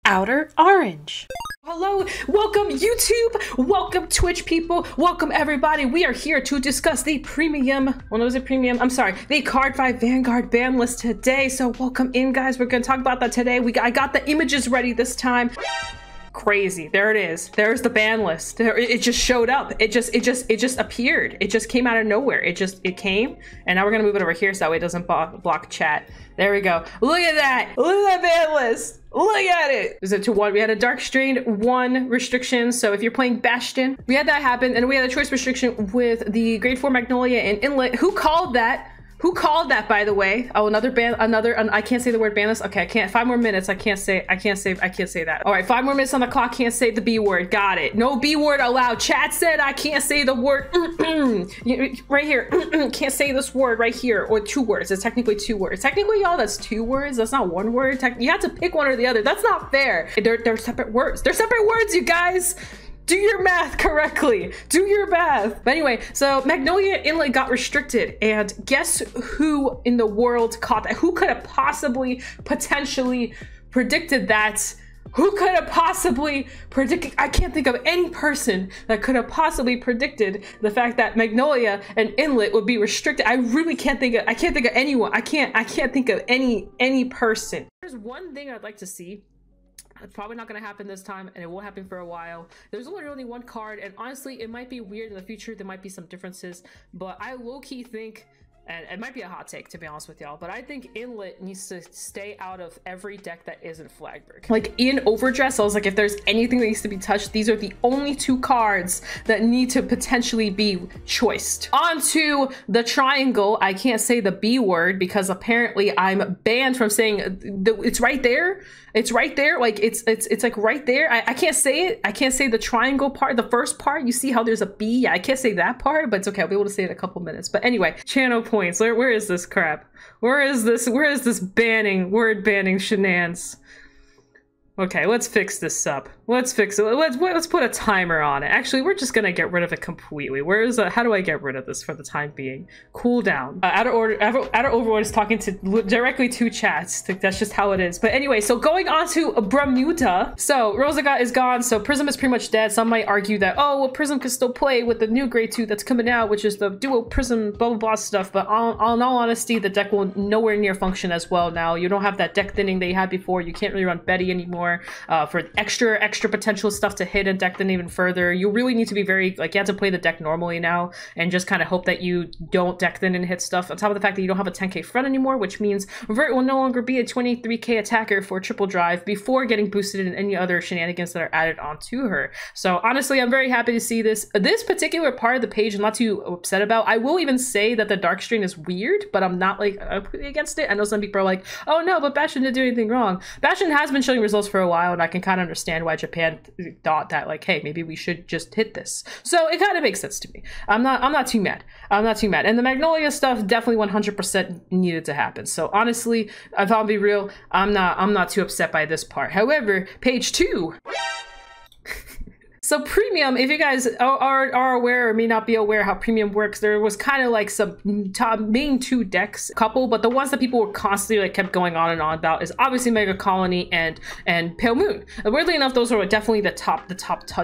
Outer Orange. Hello, welcome YouTube, welcome Twitch people, welcome everybody. We are here to discuss the premium, well, was it premium? I'm sorry, the Card 5 Vanguard ban list today. So welcome in, guys. We're gonna talk about that today. I got the images ready this time. Crazy, there it is. There's the ban list. It just showed up. It just appeared. It just came out of nowhere. It came, and now we're gonna move it over here so that way it doesn't block chat. There we go. Look at that. Look at that ban list. Look at it. Is it to one? We had a Dark Strained 1 restriction. So if you're playing Bastion, we had that happen, and we had a choice restriction with the Grade 4 Magnolia and Inlet. Who called that? Who called that, by the way? Oh, another ban, I can't say the word banlist. Okay, I can't, 5 more minutes. I can't say that. All right, 5 more minutes on the clock. Can't say the B word. Got it. No B word allowed. Chat said I can't say the word right here. Can't say this word right here, or 2 words. It's technically 2 words. Technically, y'all, that's 2 words. That's not 1 word. You have to pick one or the other. That's not fair. They're separate words. They're separate words, you guys. Do your math correctly. Do your math. But anyway, so Magnolia Inlet got restricted, and guess who in the world caught that? Who could have possibly, potentially predicted that? Who could have possibly predicted? I can't think of any person that could have possibly predicted the fact that Magnolia and Inlet would be restricted. I really can't think of. I can't think of anyone. I can't think of any person. There's one thing I'd like to see. It's probably not going to happen this time, and it won't happen for a while. There's only 1 card, and honestly, it might be weird in the future. There might be some differences, but I low-key think, and it might be a hot take to be honest with y'all, but I think Inlet needs to stay out of every deck that isn't Flagberg. Like in Overdress, I was like, if there's anything that needs to be touched, these are the only 2 cards that need to potentially be choiced. On to the Triangle. I can't say the B word because apparently I'm banned from saying it's right there. It's right there. Like it's like right there. I can't say it. I can't say the triangle part, the first part. You see how there's a B? Yeah, I can't say that part, but it's okay. I'll be able to say it in a couple minutes. But anyway, channel points. Where is this crap? Where is this word banning shenanigans? Okay, let's fix this up. Let's fix it. Let's put a timer on it. Actually, we're just gonna get rid of it completely. How do I get rid of this for the time being? Cool down. Outer Overlord is talking directly to chats. That's just how it is. But anyway, so going on to Bermuda. So Rosagat is gone. So Prism is pretty much dead. Some might argue that, oh, well, Prism could still play with the new Grade 2 that's coming out, which is the dual Prism blah blah blah stuff. But in all honesty, the deck will nowhere near function as well now. You don't have that deck thinning that you had before. You can't really run Betty anymore. For extra potential stuff to hit and deck them even further. You really need to be very, like, you have to play the deck normally now and just kind of hope that you don't deck them and hit stuff. On top of the fact that you don't have a 10k front anymore, which means Vert will no longer be a 23k attacker for triple drive before getting boosted in any other shenanigans that are added onto her. So honestly, I'm very happy to see this. This particular part of the page I'm not too upset about. I will even say that the Dark Strain is weird, but I'm not like against it. I know some people are like, oh no, but Bastion didn't do anything wrong. Bastion has been showing results for a while, and I can kind of understand why Japan thought that, like, hey, maybe we should just hit this. So it kind of makes sense to me. I'm not too mad. I'm not too mad. And the Magnolia stuff definitely 100% needed to happen. So honestly, if I'll be real, I'm not too upset by this part. However, page 2. So premium, if you guys are aware or may not be aware how premium works, there was kind of like some main 2 decks, couple, but the ones that people were constantly like kept going on and on about is obviously Mega Colony and Pale Moon. And weirdly enough, those are definitely the top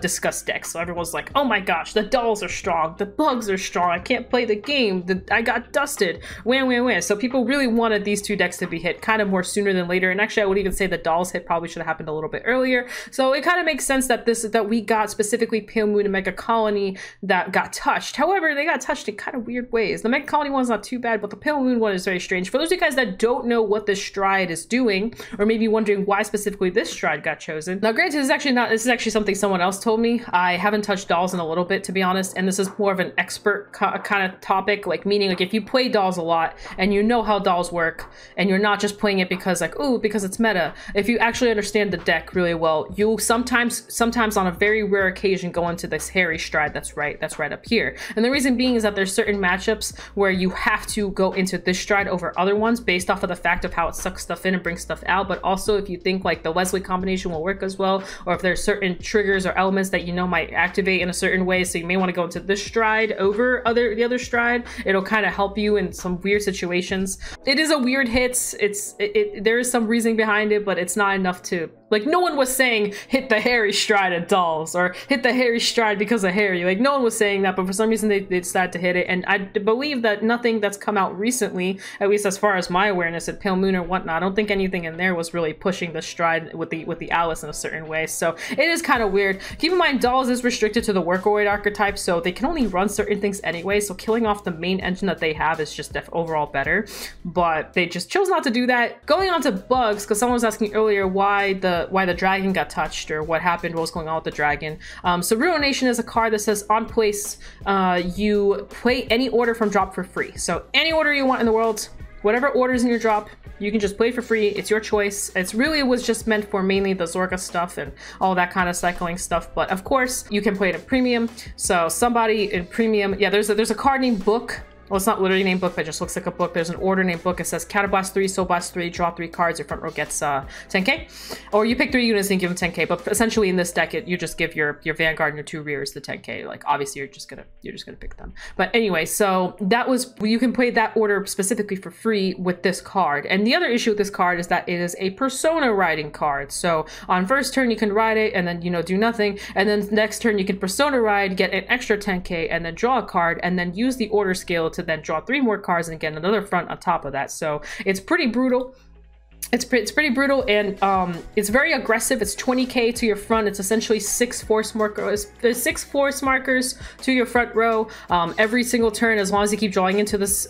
discussed decks. So everyone's like, oh my gosh, the dolls are strong, the bugs are strong, I can't play the game, I got dusted, wham. So people really wanted these 2 decks to be hit kind of more sooner than later. And actually, I would even say the dolls hit probably should have happened a little bit earlier. So it kind of makes sense that we got specifically Pale Moon and Mega Colony that got touched. However, they got touched in kind of weird ways. The Mega Colony one's not too bad, but the Pale Moon one is very strange. For those of you guys that don't know what this stride is doing, or maybe wondering why specifically this stride got chosen. Now, granted, this is actually something someone else told me. I haven't touched dolls in a little bit, to be honest, and this is more of an expert kind of topic, like meaning like if you play dolls a lot and you know how dolls work, and you're not just playing it because like, ooh, because it's meta. If you actually understand the deck really well, you'll sometimes on a very rare occasion go into this hairy stride that's right up here. And the reason being is that there's certain matchups where you have to go into this stride over other ones based off of the fact of how it sucks stuff in and brings stuff out. But also if you think like the Wesley combination will work as well, or if there's certain triggers or elements that you know might activate in a certain way, so you may want to go into this stride over the other stride, it'll kind of help you in some weird situations. It is a weird hit. There is some reasoning behind it, but it's not enough to Like, no one was saying hit the Harry stride at dolls or hit the Harry stride because of Harry. Like, no one was saying that, but for some reason they decided to hit it. And I believe that nothing that's come out recently, at least as far as my awareness at Pale Moon or whatnot, I don't think anything in there was really pushing the stride with the Alice in a certain way. So it is kind of weird. Keep in mind, dolls is restricted to the Workroid archetype, so they can only run certain things anyway. So killing off the main engine that they have is just overall better. But they just chose not to do that. Going on to bugs, because someone was asking earlier why the dragon got touched or what happened, what was going on with the dragon. So Ruination is a card that says on place, you play any order from drop for free. So any order you want in the world, whatever orders in your drop, you can just play for free. It's your choice. It was just meant for mainly the Zorka stuff and all that kind of cycling stuff. But of course, you can play it in premium. So somebody in premium, yeah, there's a card named Book. Well, it's not literally named Book, but it just looks like a book. There's an order named Book. It says Counterblast 3, Soul Blast 3, draw 3 cards. Your front row gets 10k. Or you pick 3 units and give them 10k. But essentially in this deck, you just give your Vanguard and your 2 rears the 10k. Like, obviously you're just gonna pick them. But anyway, so that was, you can play that order specifically for free with this card. And the other issue with this card is that it is a persona riding card. So on first turn you can ride it and then, you know, do nothing. And then next turn you can persona ride, get an extra 10k, and then draw a card, and then use the order scale to then draw 3 more cards and get another front on top of that. So it's pretty brutal. It's pretty brutal, and it's very aggressive. It's 20k to your front. It's essentially 6 force markers. There's 6 force markers to your front row every single turn, as long as you keep drawing into this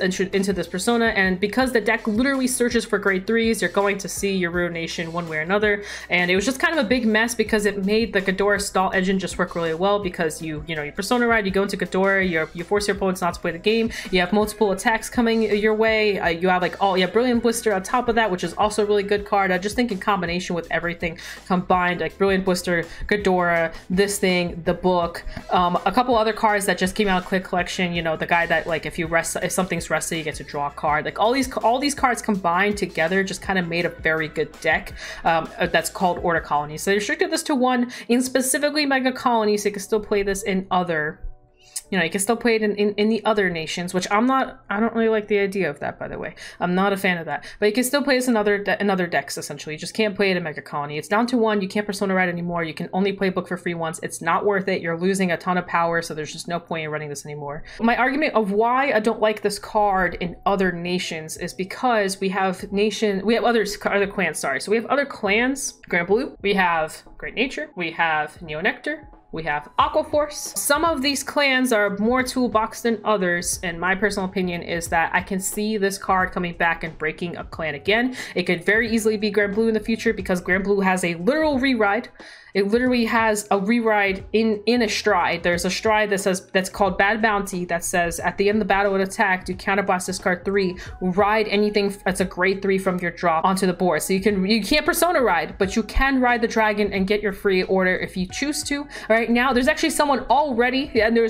persona. And because the deck literally searches for grade 3s, you're going to see your Ruination one way or another. And it was just kind of a big mess because it made the Ghidorah stall engine just work really well, because you persona ride, you go into Ghidorah, you force your opponents not to play the game. You have multiple attacks coming your way. You have Brilliant Blister on top of that, which is also really good card. I just think in combination with everything combined, like Brilliant Blister, Ghidorah, this thing, the book, a couple other cards that just came out of Quick Collection, you know, the guy that, like, if something's rested, you get to draw a card. Like, all these cards combined together just kind of made a very good deck that's called Order Colony. So they restricted this to 1 in specifically Mega Colony, so you can still play this in other, you know, you can still play it in the other nations, which I don't really like the idea of that, by the way. I'm not a fan of that. But you can still play this in other decks, essentially. You just can't play it in Mega Colony. It's down to 1. You can't persona ride anymore. You can only play Book for free once. It's not worth it. You're losing a ton of power, so there's just no point in running this anymore. My argument of why I don't like this card in other nations is because we have other clans, sorry. So we have other clans, Grand Blue, we have Great Nature, we have Neo Nectar, we have Aquaforce. Some of these clans are more toolbox than others, and my personal opinion is that I can see this card coming back and breaking a clan again. It could very easily be Grand Blue in the future, because Grand Blue has a literal reride. It literally has a reride in a stride. There's a stride that's called Bad Bounty that says at the end of the battle and attack, do counterblast this card 3, ride anything that's a grade 3 from your drop onto the board. So you can't persona ride, but you can ride the dragon and get your free order if you choose to. All right, now there's actually someone already, and there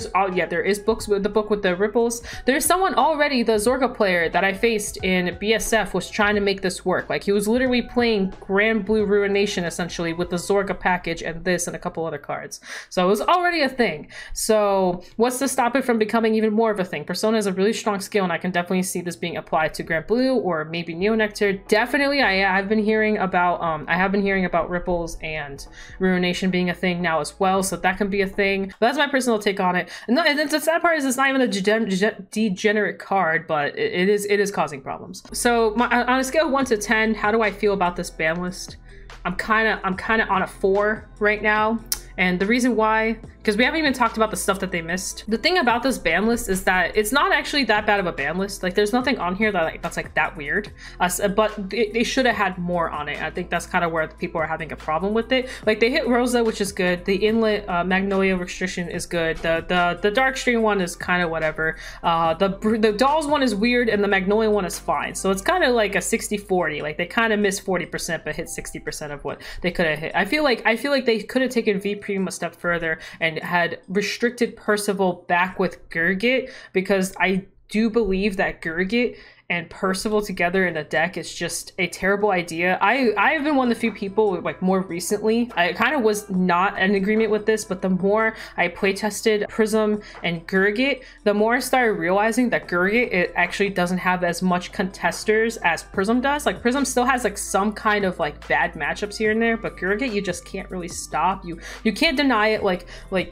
is books with the book with the ripples. There's someone already, the Zorka player that I faced in BSF was trying to make this work. Like, he was literally playing Grand Blue Ruination essentially with the Zorka package and this and a couple other cards. So it was already a thing. So what's to stop it from becoming even more of a thing? Persona is a really strong skill, and I can definitely see this being applied to Grand Blue or maybe Neo Nectar. Definitely, I've been hearing about ripples and Ruination being a thing now as well, so that can be a thing. But that's my personal take on it. And the sad part is it's not even a degenerate card, but it is causing problems. So on a scale of 1 to 10, how do I feel about this ban list? I'm kind of on a 4 right now. And the reason why, because we haven't even talked about the stuff that they missed. The thing about this ban list is that it's not actually that bad of a ban list. Like, there's nothing on here that's that weird. But they should have had more on it. I think that's kind of where people are having a problem with it. Like, they hit Rosa, which is good. The Inlet Magnolia restriction is good. The Darkstream one is kind of whatever. The Dolls one is weird, and the Magnolia one is fine. So it's kind of like a 60-40. Like, they kind of missed 40%, but hit 60% of what they could have hit. I feel like they could have taken V Premium a step further and had restricted Percival back with Gurgit, because I do believe that Gurgit and Percival together in a deck is just a terrible idea. I have been one of the few people, like more recently, I kind of was not in agreement with this, but the more I playtested Prism and Gurgit, the more I started realizing that Gurgit, it actually doesn't have as much contesters as Prism does. Like Prism still has like some kind of like bad matchups here and there, but Gurgit you just can't really stop. You can't deny it. Like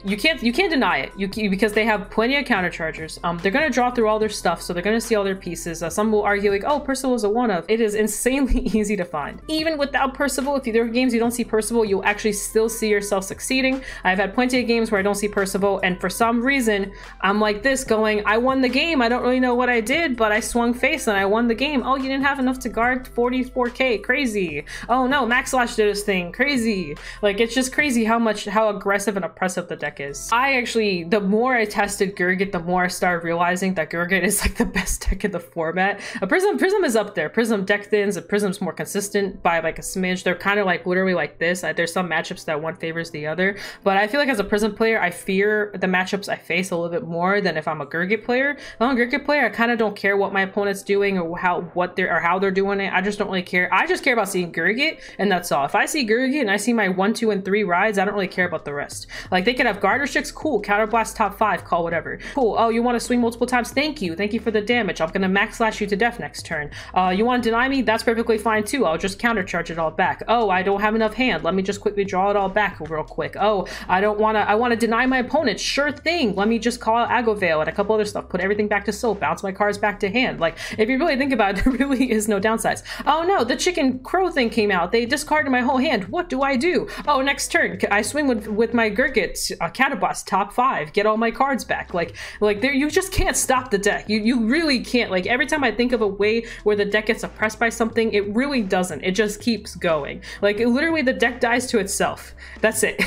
you can't deny it. Because they have plenty of counterchargers. They're gonna draw through all their stuff, so they're gonna see all their pieces. Some will argue like, oh, Percival is a one-of. It is insanely easy to find. Even without Percival, if there are games you don't see Percival, you'll actually still see yourself succeeding. I've had plenty of games where I don't see Percival, and for some reason, I'm like this going, I won the game. I don't really know what I did, but I swung face and I won the game. Oh, you didn't have enough to guard 44k. Crazy. Oh no, Max Slash did his thing. Crazy. Like, it's just crazy how aggressive and oppressive the deck is. I actually, the more I tested Gurgit, the more I started realizing that Gurgit is like the best deck in the format. Prism is up there. Prism deck thins, Prism's more consistent by like a smidge. They're kind of like literally like this. There's some matchups that one favors the other, but I feel like as a Prism player, I fear the matchups I face a little bit more than if I'm a Gurgit player. If I'm a Gurgit player, I kind of don't care what my opponent's doing or how they're doing it. I just don't really care. I just care about seeing Gurgit, and that's all. If I see Gurgit and I see my 1, 2, and 3 rides, I don't really care about the rest. Like, they could have guard restricts, cool. Counterblast top 5, call whatever. Cool. Oh, you want to swing multiple times? Thank you for the damage. I'm gonna Max Slash you to death next turn. You want to deny me? That's perfectly fine too. I'll just countercharge it all back. Oh, I don't have enough hand. Let me just quickly draw it all back real quick. Oh, I want to deny my opponent. Sure thing. Let me just call out Agavale and a couple other stuff. Put everything back to soul. Bounce my cards back to hand. Like, if you really think about it, there really is no downsides. Oh no, the chicken crow thing came out. They discarded my whole hand. What do I do? Oh, next turn I swing with my Gurgit, Counterblast top 5. Get all my cards back. Like there, you just can't stop the deck. You really can't. Like, every time I think of a way where the deck gets oppressed by something, it really doesn't. It just keeps going. Like, literally the deck dies to itself. That's it.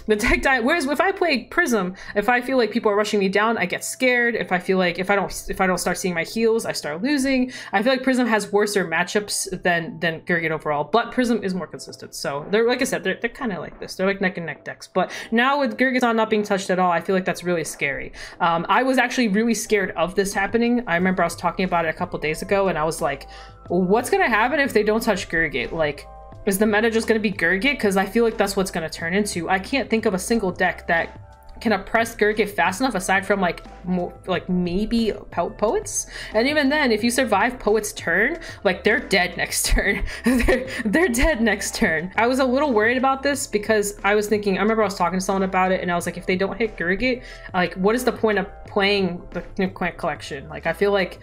The deck dies. Whereas if I play Prism, if I feel like people are rushing me down, I get scared. If I feel like if I don't start seeing my heals, I start losing. I feel like Prism has worser matchups than Gurgit overall, but Prism is more consistent. So they're, like I said, they're kind of like this. They're like neck and neck decks. But now with Gurgit not being touched at all, I feel like that's really scary. I was actually really scared of this happening. I remember I was talking about it a couple days ago, and I was like, what's gonna happen if they don't touch Gurgit? Like, is the meta just gonna be Gurgit? Because I feel like that's what's gonna turn into. I can't think of a single deck that can oppress Gurgit fast enough, aside from like maybe Poets. And even then, if you survive Poets' turn, like, they're dead next turn. they're dead next turn. I was a little worried about this because I was thinking, I remember I was talking to someone about it, and I was like, if they don't hit Gurgit, like, what is the point of playing the Nuke collection? Like, I feel like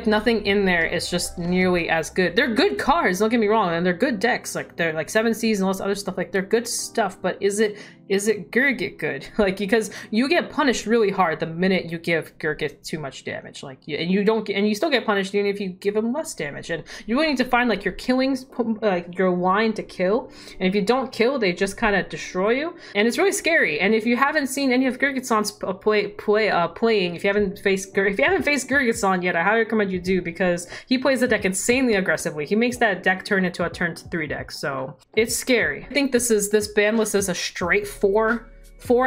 nothing in there is just nearly as good. They're good cards, don't get me wrong, and they're good decks. Like, they're like 7 Seas and all this other stuff. Like, they're good stuff, but is it Gurgit good? Like, because you get punished really hard the minute you give Gurgit too much damage. Like, and you still get punished even if you give him less damage. And you really need to find like your killings, like your line to kill. And if you don't kill, they just kind of destroy you. And it's really scary. And if you haven't seen any of Gurgit's playing, if you haven't faced Gurgit's yet, I highly recommend you do, because he plays the deck insanely aggressively. He makes that deck turn into a turn 3 deck. So it's scary. I think this ban list is a straight 4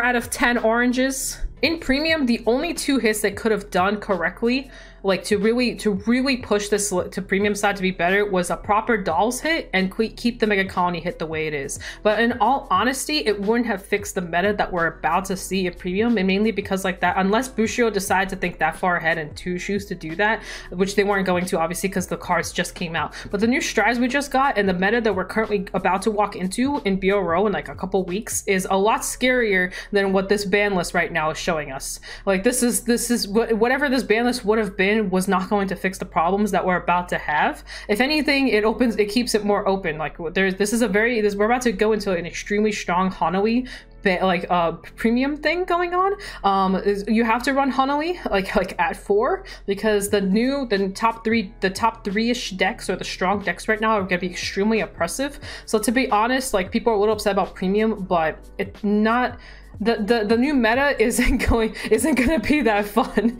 out of 10 oranges. In premium, the only 2 hits they could have done correctly, like to really push this to premium side to be better, was a proper dolls hit and keep the Mega Colony hit the way it is. But in all honesty, it wouldn't have fixed the meta that we're about to see in premium, and mainly because like that, unless Bushido decides to think that far ahead and choose to do that, which they weren't going to, obviously, because the cards just came out. But the new strides we just got and the meta that we're currently about to walk into in BRO in like a couple weeks is a lot scarier than what this ban list right now is showing us. Like, this is whatever this ban list would have been was not going to fix the problems that we're about to have. If anything, it keeps it more open. Like, we're about to go into an extremely strong Hanawi premium thing going on. You have to run Hanawi like at 4, because the top 3-ish decks, or the strong decks right now, are gonna be extremely oppressive. So to be honest, like, people are a little upset about premium, but it's not. the new meta isn't gonna be that fun.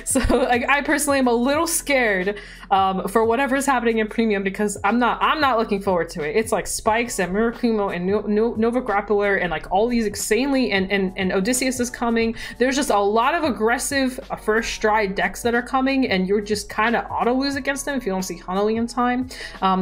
So like, I personally am a little scared for whatever's happening in premium, because I'm not looking forward to it. It's like Spikes and Mirakumo and Nova Grappler and like all these insanely, and Odysseus is coming. There's just a lot of aggressive first stride decks that are coming, and you're just kind of auto lose against them if you don't see Hanoi in time.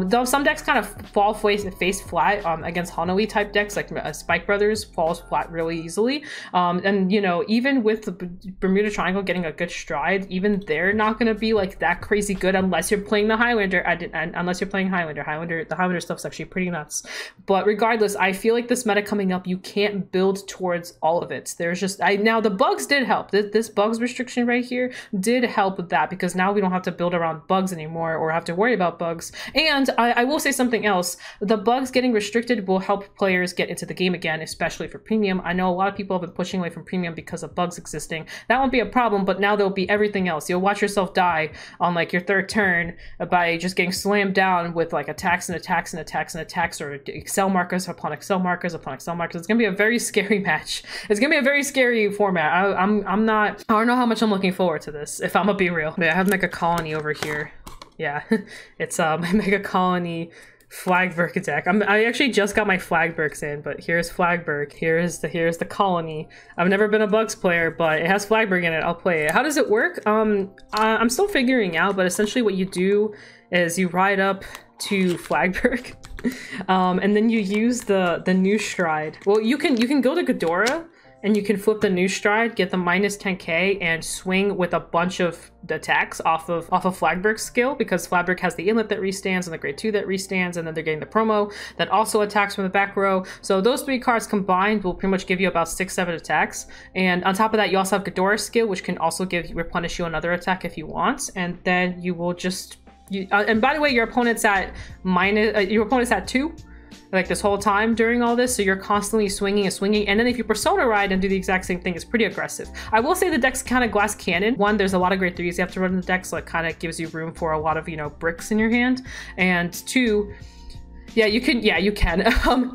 Though some decks kind of fall face flat against Hanoi type decks, like Spike Brothers falls flat really easily. And you know, even with the Bermuda Triangle getting a good stride, even they're not going to be like that crazy good unless you're playing the Highlander. Unless you're playing Highlander. The Highlander stuff's actually pretty nuts. But regardless, I feel like this meta coming up, you can't build towards all of it. There's just now the bugs did help. This bugs restriction right here did help with that, because now we don't have to build around bugs anymore or have to worry about bugs. And I will say something else. The bugs getting restricted will help players get into the game again, especially for premium. I know a lot of people have been pushing away from premium because of bugs existing. That won't be a problem, but now there'll be everything else. You'll watch yourself die on like your third turn by just getting slammed down with like attacks and attacks and attacks and attacks, or Excel markers upon Excel markers upon Excel markers. It's gonna be a very scary match. It's gonna be a very scary format. I don't know how much I'm looking forward to this, if I'm gonna be real. Yeah, I have Mega Colony over here. Yeah, it's my Mega Colony Flagberg deck. I actually just got my Flagbergs in, but here's Flagberg. Here's the Colony. I've never been a Bugs player, but it has Flagberg in it. I'll play it. How does it work? I'm still figuring out, but essentially what you do is you ride up to Flagberg, and then you use the new stride. Well, you can go to Ghidorah, and you can flip the new stride, get the minus 10k, and swing with a bunch of attacks off of Flagberg's skill, because Flagberg has the inlet that restands and the grade 2 that restands, and then they're getting the promo that also attacks from the back row. So those three cards combined will pretty much give you about 6-7 attacks. And on top of that, you also have Ghidorah's skill, which can also replenish you another attack if you want. And then you will just and by the way, your opponent's at 2 like this whole time during all this, so you're constantly swinging and swinging. And then if you Persona Ride and do the exact same thing, it's pretty aggressive. I will say the deck's kind of glass cannon. One, there's a lot of grade 3s you have to run in the deck, so it kind of gives you room for a lot of, you know, bricks in your hand. And two, yeah, you can.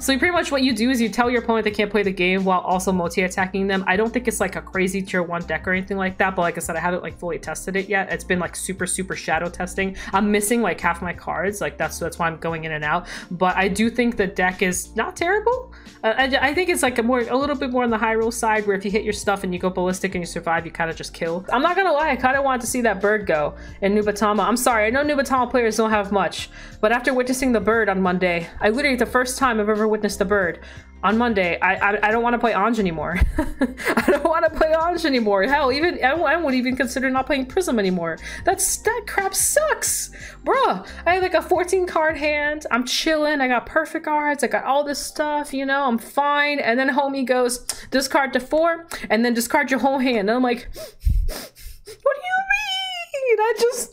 So pretty much what you do is you tell your opponent they can't play the game while also multi-attacking them. I don't think it's like a crazy tier 1 deck or anything like that, but like I said, I haven't like fully tested it yet. It's been like super shadow testing. I'm missing like half my cards, like that's why I'm going in and out. But I do think the deck is not terrible. I think it's like a little bit more on the high roll side, where if you hit your stuff and you go ballistic and you survive, you kind of just kill. I'm not gonna lie, I kind of wanted to see that bird go in Nubatama. I'm sorry, I know Nubatama players don't have much, but after witnessing the bird on Monday, I literally, the first time I've ever witnessed the bird on Monday, I don't want to play Ange anymore. I don't want to play Ange anymore. Hell, even I would even consider not playing Prism anymore. That crap sucks, bruh. I have like a 14 card hand. I'm chilling. I got perfect cards. I got all this stuff. You know, I'm fine. And then homie goes discard to 4, and then discard your whole hand. And I'm like, what do you mean?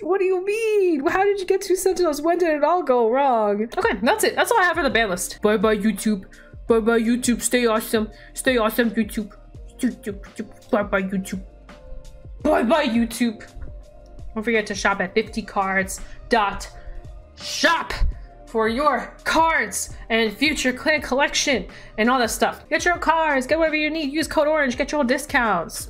What do you mean? How did you get 2 Sentinels? When did it all go wrong? Okay, that's it. That's all I have for the ban list. Bye bye YouTube. Bye bye YouTube. Stay awesome. Stay awesome YouTube. Bye bye YouTube. Bye bye YouTube. Don't forget to shop at 50cards.shop for your cards and future clan collection and all that stuff. Get your cards. Get whatever you need. Use code ORANGE. Get your discounts.